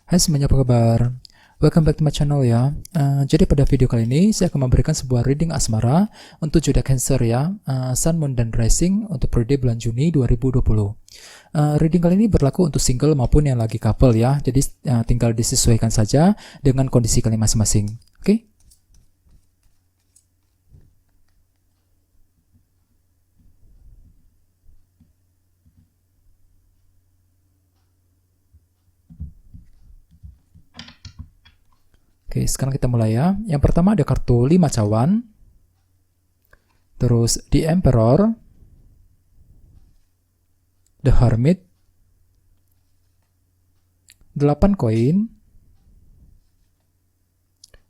Hai semuanya, apa kabar? Welcome back to my channel ya. Jadi pada video kali ini saya akan memberikan sebuah reading asmara untuk zodiak Cancer ya, Sun, Moon, dan Rising untuk periode bulan Juni 2020. Reading kali ini berlaku untuk single maupun yang lagi couple ya. Jadi tinggal disesuaikan saja dengan kondisi kalian masing-masing. Oke? Oke, sekarang kita mulai ya. Yang pertama ada kartu 5 cawan, terus The Emperor, The Hermit, 8 koin,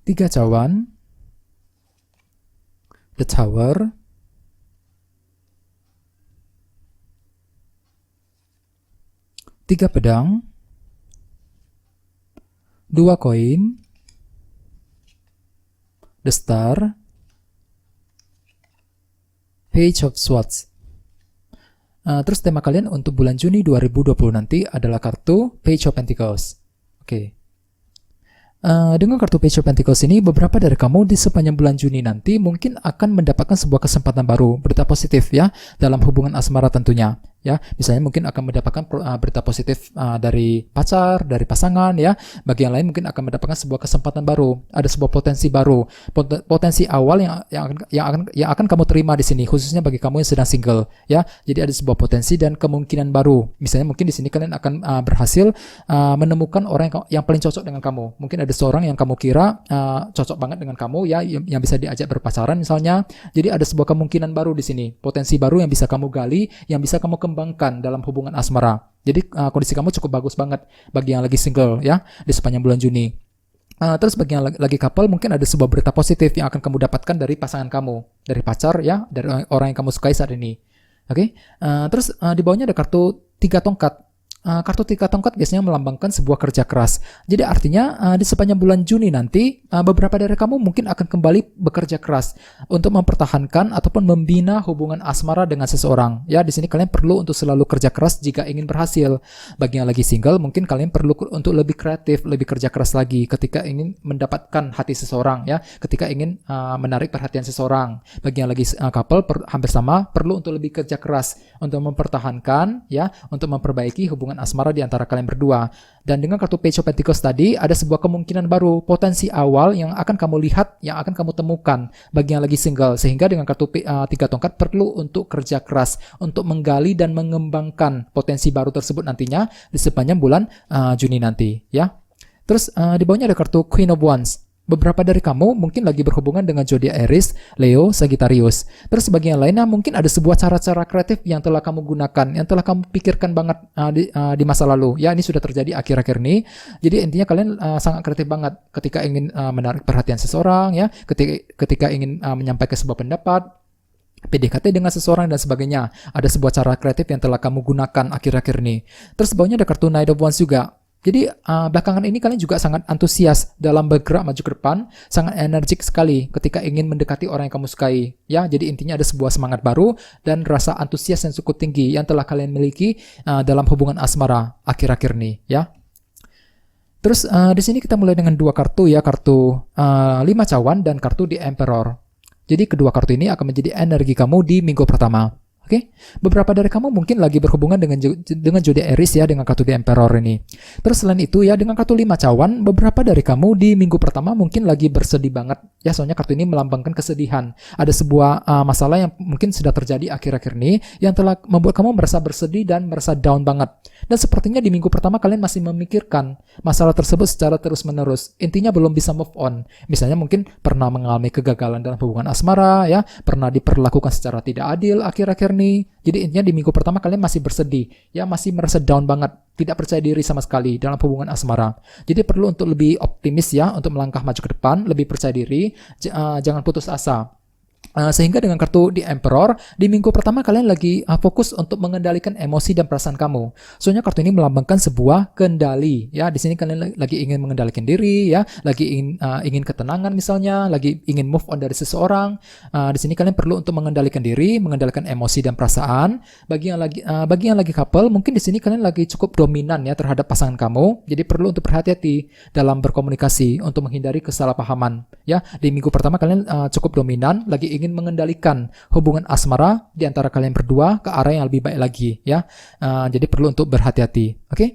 3 cawan, The Tower, 3 pedang, 2 koin, The Star, Page of Swords. Terus tema kalian untuk bulan Juni 2020 nanti adalah kartu Page of Pentacles. Oke. Dengan kartu Page of Pentacles ini, beberapa dari kamu di sepanjang bulan Juni nanti mungkin akan mendapatkan sebuah kesempatan baru, berita positif ya, dalam hubungan asmara tentunya. Ya, misalnya mungkin akan mendapatkan berita positif dari pacar, dari pasangan ya. Bagi yang lain mungkin akan mendapatkan sebuah kesempatan baru, ada sebuah potensi baru, potensi awal yang akan kamu terima di sini, khususnya bagi kamu yang sedang single ya. Jadi ada sebuah potensi dan kemungkinan baru. Misalnya mungkin di sini kalian akan berhasil menemukan orang yang paling cocok dengan kamu. Mungkin ada seorang yang kamu kira cocok banget dengan kamu ya, yang bisa diajak berpacaran misalnya. Jadi ada sebuah kemungkinan baru di sini, potensi baru yang bisa kamu gali, yang bisa kamu kembangkan dalam hubungan asmara. Jadi kondisi kamu cukup bagus banget bagi yang lagi single ya di sepanjang bulan Juni. Terus bagi yang lagi couple, mungkin ada sebuah berita positif yang akan kamu dapatkan dari pasangan kamu, dari pacar ya, dari orang yang kamu sukai saat ini. Oke. Terus di bawahnya ada kartu 3 tongkat. Kartu 3 tongkat biasanya melambangkan sebuah kerja keras. Jadi artinya di sepanjang bulan Juni nanti beberapa dari kamu mungkin akan kembali bekerja keras untuk mempertahankan ataupun membina hubungan asmara dengan seseorang. Ya, di sini kalian perlu untuk selalu kerja keras jika ingin berhasil. Bagi yang lagi single, mungkin kalian perlu untuk lebih kreatif, lebih kerja keras lagi ketika ingin mendapatkan hati seseorang ya, ketika ingin menarik perhatian seseorang. Bagi yang lagi couple hampir sama, perlu untuk lebih kerja keras untuk mempertahankan ya, untuk memperbaiki hubungan asmara di antara kalian berdua. Dan dengan kartu Page of Pentacles tadi ada sebuah kemungkinan baru, potensi awal yang akan kamu lihat, yang akan kamu temukan bagi yang lagi single. Sehingga dengan kartu 3 tongkat perlu untuk kerja keras untuk menggali dan mengembangkan potensi baru tersebut nantinya di sepanjang bulan Juni nanti ya. Terus di bawahnya ada kartu Queen of Wands. Beberapa dari kamu mungkin lagi berhubungan dengan zodiak Aries, Leo, Sagittarius. Terus sebagai yang lainnya mungkin ada sebuah cara-cara kreatif yang telah kamu gunakan, yang telah kamu pikirkan banget di masa lalu. Ya, ini sudah terjadi akhir-akhir ini. Jadi intinya kalian sangat kreatif banget ketika ingin menarik perhatian seseorang, ya, ketika ingin menyampaikan sebuah pendapat, PDKT dengan seseorang dan sebagainya. Ada sebuah cara kreatif yang telah kamu gunakan akhir-akhir ini. Terus bawahnya ada kartu Knight of Wands juga. Jadi belakangan ini kalian juga sangat antusias dalam bergerak maju ke depan, sangat energik sekali ketika ingin mendekati orang yang kamu sukai. Ya, jadi intinya ada sebuah semangat baru dan rasa antusias yang cukup tinggi yang telah kalian miliki dalam hubungan asmara akhir-akhir ini. Ya. Terus di sini kita mulai dengan 2 kartu ya, kartu 5 cawan dan kartu The Emperor. Jadi kedua kartu ini akan menjadi energi kamu di minggu pertama. Oke, beberapa dari kamu mungkin lagi berhubungan dengan zodiak Aries ya, dengan kartu The Emperor ini. Terus selain itu ya, dengan kartu 5 cawan, beberapa dari kamu di minggu pertama mungkin lagi bersedih banget ya, soalnya kartu ini melambangkan kesedihan. Ada sebuah masalah yang mungkin sudah terjadi akhir-akhir ini yang telah membuat kamu merasa bersedih dan merasa down banget. Dan sepertinya di minggu pertama kalian masih memikirkan masalah tersebut secara terus-menerus. Intinya belum bisa move on. Misalnya mungkin pernah mengalami kegagalan dalam hubungan asmara ya, pernah diperlakukan secara tidak adil akhir-akhir ini. Jadi intinya di minggu pertama kalian masih bersedih, ya, masih merasa down banget, tidak percaya diri sama sekali dalam hubungan asmara. Jadi perlu untuk lebih optimis ya, untuk melangkah maju ke depan, lebih percaya diri, jangan putus asa. Sehingga dengan kartu The Emperor, di minggu pertama kalian lagi fokus untuk mengendalikan emosi dan perasaan kamu. Soalnya kartu ini melambangkan sebuah kendali. Ya, di sini kalian lagi ingin mengendalikan diri, ya, lagi ingin ketenangan misalnya, lagi ingin move on dari seseorang. Di sini kalian perlu untuk mengendalikan diri, mengendalikan emosi dan perasaan. Bagi yang lagi couple, mungkin di sini kalian lagi cukup dominan ya terhadap pasangan kamu. Jadi perlu untuk berhati-hati dalam berkomunikasi untuk menghindari kesalahpahaman. Ya, di minggu pertama kalian cukup dominan, lagi ingin mengendalikan hubungan asmara di antara kalian berdua ke arah yang lebih baik lagi, ya. Jadi perlu untuk berhati-hati, oke?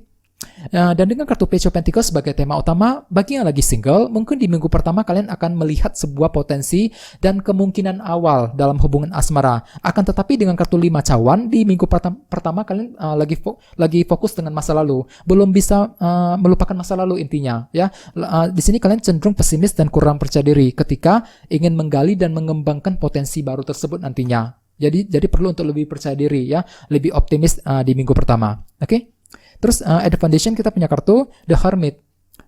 Dan dengan kartu Page of Pentacles sebagai tema utama, bagi yang lagi single, mungkin di minggu pertama kalian akan melihat sebuah potensi dan kemungkinan awal dalam hubungan asmara. Akan tetapi dengan kartu 5 cawan, di minggu pertama kalian lagi fokus dengan masa lalu, belum bisa melupakan masa lalu intinya, ya. Di sini kalian cenderung pesimis dan kurang percaya diri ketika ingin menggali dan mengembangkan potensi baru tersebut nantinya. Jadi perlu untuk lebih percaya diri, ya, lebih optimis di minggu pertama, oke? Terus at the foundation kita punya kartu The Hermit.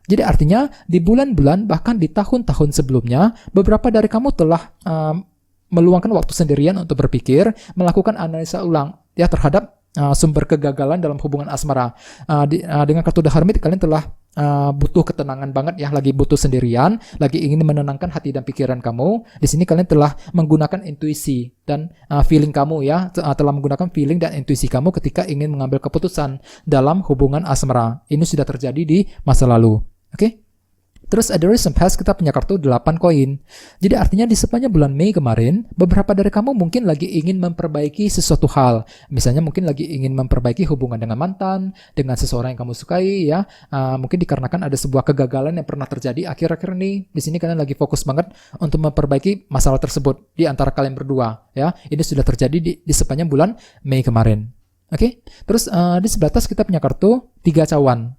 Jadi artinya di bulan-bulan bahkan di tahun-tahun sebelumnya, beberapa dari kamu telah meluangkan waktu sendirian untuk berpikir, melakukan analisa ulang ya terhadap sumber kegagalan dalam hubungan asmara. Dengan kartu The Hermit kalian telah butuh ketenangan banget ya, lagi butuh sendirian, lagi ingin menenangkan hati dan pikiran kamu. Di sini kalian telah menggunakan intuisi dan feeling kamu ya, telah menggunakan feeling dan intuisi kamu ketika ingin mengambil keputusan dalam hubungan asmara. Ini sudah terjadi di masa lalu. Oke? Terus ada Recent Past, kita punya kartu 8 koin. Jadi artinya di sepanjang bulan Mei kemarin, beberapa dari kamu mungkin lagi ingin memperbaiki sesuatu hal. Misalnya mungkin lagi ingin memperbaiki hubungan dengan mantan, dengan seseorang yang kamu sukai ya. Mungkin dikarenakan ada sebuah kegagalan yang pernah terjadi akhir-akhir ini. Di sini kalian lagi fokus banget untuk memperbaiki masalah tersebut di antara kalian berdua ya. Ini sudah terjadi di sepanjang bulan Mei kemarin. Oke? Terus di sebelah atas kita punya kartu 3 cawan.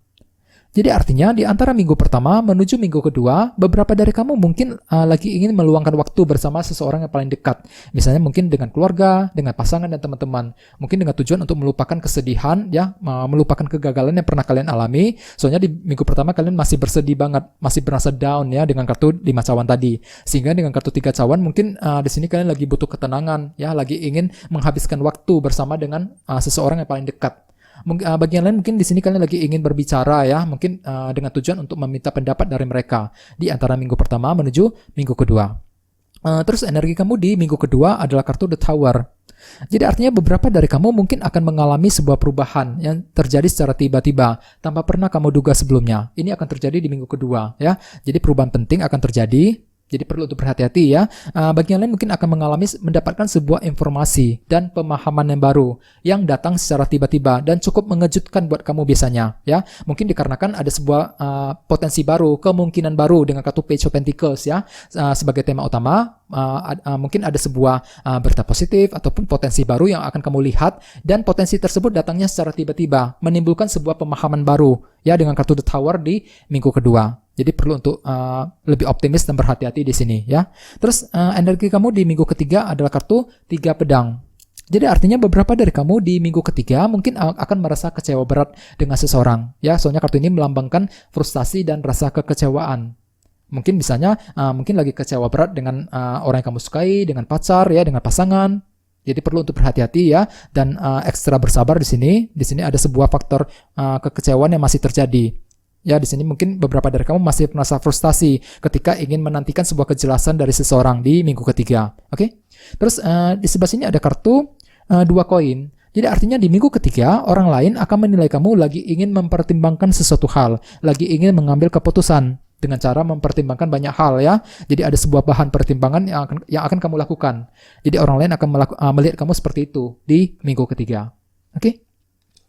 Jadi artinya di antara minggu pertama menuju minggu kedua, beberapa dari kamu mungkin lagi ingin meluangkan waktu bersama seseorang yang paling dekat. Misalnya mungkin dengan keluarga, dengan pasangan dan teman-teman. Mungkin dengan tujuan untuk melupakan kesedihan, ya, melupakan kegagalan yang pernah kalian alami. Soalnya di minggu pertama kalian masih bersedih banget, masih berasa down ya dengan kartu 5 cawan tadi. Sehingga dengan kartu 3 cawan mungkin di sini kalian lagi butuh ketenangan, ya, lagi ingin menghabiskan waktu bersama dengan seseorang yang paling dekat. Bagi yang lain mungkin di sini kalian lagi ingin berbicara ya, mungkin dengan tujuan untuk meminta pendapat dari mereka di antara minggu pertama menuju minggu kedua. Terus energi kamu di minggu kedua adalah kartu The Tower. Jadi artinya beberapa dari kamu mungkin akan mengalami sebuah perubahan yang terjadi secara tiba-tiba tanpa pernah kamu duga sebelumnya. Ini akan terjadi di minggu kedua ya. Jadi perubahan penting akan terjadi. Jadi perlu untuk berhati-hati ya. Bagi yang lain mungkin akan mendapatkan sebuah informasi dan pemahaman yang baru yang datang secara tiba-tiba dan cukup mengejutkan buat kamu biasanya ya. Mungkin dikarenakan ada sebuah potensi baru, kemungkinan baru dengan kartu Page of Pentacles ya. Sebagai tema utama, mungkin ada sebuah berita positif ataupun potensi baru yang akan kamu lihat, dan potensi tersebut datangnya secara tiba-tiba, menimbulkan sebuah pemahaman baru ya dengan kartu The Tower di minggu kedua. Jadi perlu untuk lebih optimis dan berhati-hati di sini ya. Terus energi kamu di minggu ketiga adalah kartu 3 pedang. Jadi artinya beberapa dari kamu di minggu ketiga mungkin akan merasa kecewa berat dengan seseorang ya. Soalnya kartu ini melambangkan frustasi dan rasa kekecewaan. Mungkin misalnya mungkin lagi kecewa berat dengan orang yang kamu sukai, dengan pacar ya, dengan pasangan. Jadi perlu untuk berhati-hati ya, dan ekstra bersabar di sini. Di sini ada sebuah faktor kekecewaan yang masih terjadi. Ya, di sini mungkin beberapa dari kamu masih merasa frustasi ketika ingin menantikan sebuah kejelasan dari seseorang di minggu ketiga. Oke? Terus di sebelah sini ada kartu 2 koin. Jadi artinya di minggu ketiga, orang lain akan menilai kamu lagi ingin mempertimbangkan sesuatu hal, lagi ingin mengambil keputusan dengan cara mempertimbangkan banyak hal ya. Jadi ada sebuah bahan pertimbangan yang akan kamu lakukan. Jadi orang lain akan melihat kamu seperti itu di minggu ketiga. Oke?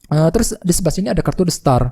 Terus di sebelah sini ada kartu The Star.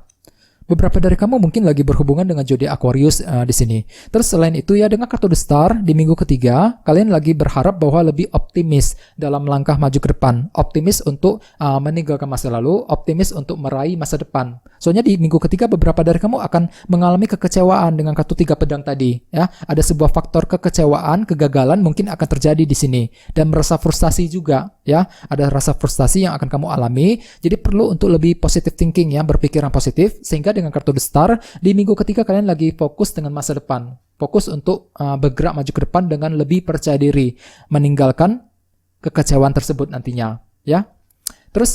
Beberapa dari kamu mungkin lagi berhubungan dengan zodiak Aquarius di sini. Terus selain itu ya, dengan kartu The Star di minggu ketiga, kalian lagi berharap bahwa lebih optimis dalam langkah maju ke depan. Optimis untuk meninggalkan masa lalu, optimis untuk meraih masa depan. Soalnya di minggu ketiga beberapa dari kamu akan mengalami kekecewaan dengan kartu 3 pedang tadi. Ya, ada sebuah faktor kekecewaan, kegagalan mungkin akan terjadi di sini, dan merasa frustasi juga. Ya, ada rasa frustasi yang akan kamu alami. Jadi perlu untuk lebih positive thinking ya, berpikiran positif, sehingga dengan kartu The Star di minggu ketiga kalian lagi fokus dengan masa depan. fokus untuk bergerak maju ke depan dengan lebih percaya diri, meninggalkan kekecewaan tersebut nantinya, ya. Terus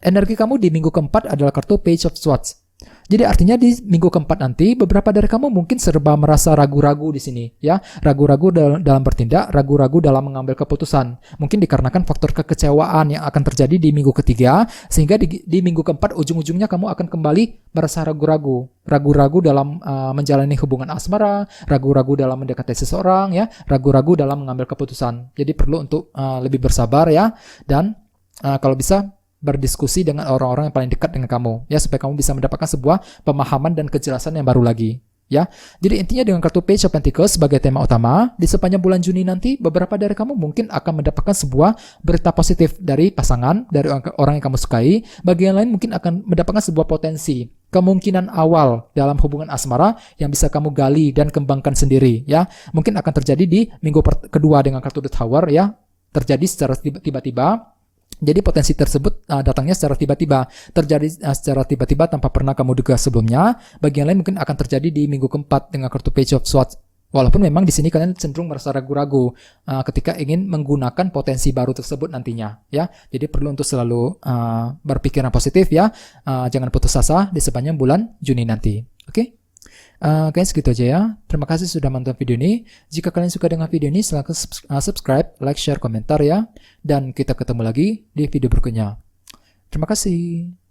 energi kamu di minggu keempat adalah kartu Page of Swords. Jadi artinya di minggu keempat nanti beberapa dari kamu mungkin serba merasa ragu-ragu di sini, ya, ragu-ragu dalam bertindak, ragu-ragu dalam mengambil keputusan. Mungkin dikarenakan faktor kekecewaan yang akan terjadi di minggu ketiga, sehingga di minggu keempat ujung-ujungnya kamu akan kembali merasa ragu-ragu, ragu-ragu dalam menjalani hubungan asmara, ragu-ragu dalam mendekati seseorang, ya, ragu-ragu dalam mengambil keputusan. Jadi perlu untuk lebih bersabar, ya, dan kalau bisa berdiskusi dengan orang-orang yang paling dekat dengan kamu, ya, supaya kamu bisa mendapatkan sebuah pemahaman dan kejelasan yang baru lagi, ya. Jadi intinya dengan kartu Page of Pentacles sebagai tema utama, di sepanjang bulan Juni nanti beberapa dari kamu mungkin akan mendapatkan sebuah berita positif dari pasangan, dari orang yang kamu sukai. Bagi yang lain mungkin akan mendapatkan sebuah potensi, kemungkinan awal dalam hubungan asmara yang bisa kamu gali dan kembangkan sendiri, ya. Mungkin akan terjadi di minggu kedua dengan kartu The Tower, ya, terjadi secara tiba-tiba. Jadi potensi tersebut datangnya secara tiba-tiba, terjadi secara tiba-tiba tanpa pernah kamu duga sebelumnya. Bagi yang lain mungkin akan terjadi di minggu keempat dengan kartu Page of Swords. Walaupun memang di sini kalian cenderung merasa ragu-ragu ketika ingin menggunakan potensi baru tersebut nantinya, ya. Jadi perlu untuk selalu berpikiran positif, ya. Jangan putus asa di sepanjang bulan Juni nanti. Oke? Kayaknya segitu aja, ya. Terima kasih sudah menonton video ini. Jika kalian suka dengan video ini, silahkan subscribe, like, share, komentar, ya. Dan kita ketemu lagi di video berikutnya. Terima kasih.